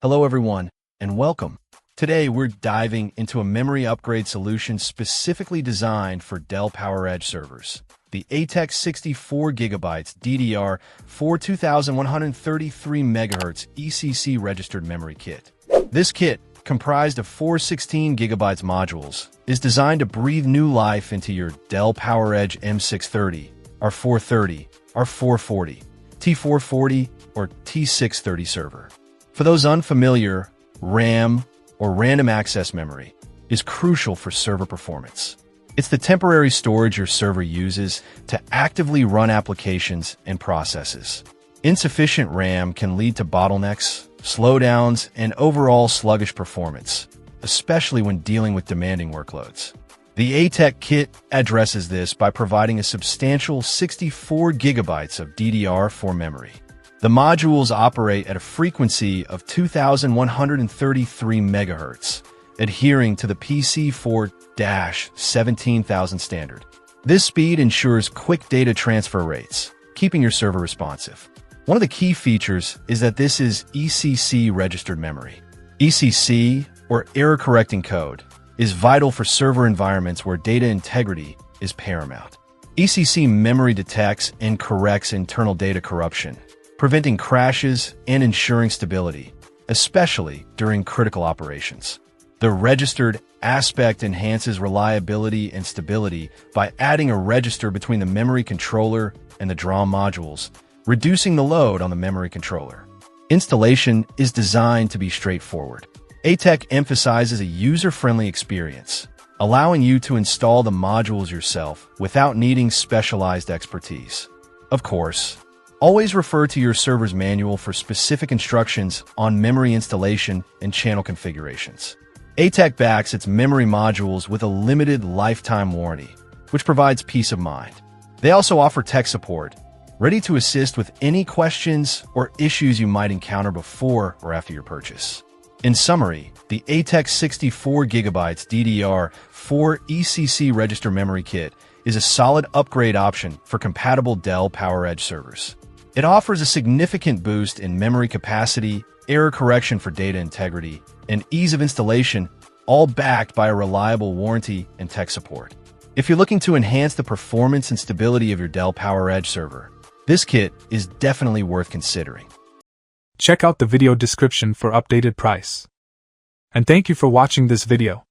Hello everyone, and welcome. Today we're diving into a memory upgrade solution specifically designed for Dell PowerEdge servers. The ATEC 64GB DDR4 2133 MHz ECC registered memory kit. This kit, comprised of four 16GB modules, is designed to breathe new life into your Dell PowerEdge M630, R430, R440, T440, or T630 server. For those unfamiliar, RAM, or random access memory, is crucial for server performance. It's the temporary storage your server uses to actively run applications and processes. Insufficient RAM can lead to bottlenecks, slowdowns, and overall sluggish performance, especially when dealing with demanding workloads. The ATEC kit addresses this by providing a substantial 64 GB of DDR4 memory. The modules operate at a frequency of 2,133 MHz, adhering to the PC4-17000 standard. This speed ensures quick data transfer rates, keeping your server responsive. One of the key features is that this is ECC registered memory. ECC, or error correcting code, is vital for server environments where data integrity is paramount. ECC memory detects and corrects internal data corruption, preventing crashes and ensuring stability, especially during critical operations. The registered aspect enhances reliability and stability by adding a register between the memory controller and the DRAM modules, reducing the load on the memory controller. Installation is designed to be straightforward. ATEC emphasizes a user-friendly experience, allowing you to install the modules yourself without needing specialized expertise. Of course, always refer to your server's manual for specific instructions on memory installation and channel configurations. ATEC backs its memory modules with a limited lifetime warranty, which provides peace of mind. They also offer tech support, ready to assist with any questions or issues you might encounter before or after your purchase. In summary, the ATEC 64GB DDR4 ECC register memory kit is a solid upgrade option for compatible Dell PowerEdge servers. It offers a significant boost in memory capacity, error correction for data integrity, and ease of installation, all backed by a reliable warranty and tech support. If you're looking to enhance the performance and stability of your Dell PowerEdge server, this kit is definitely worth considering. Check out the video description for updated price. And thank you for watching this video.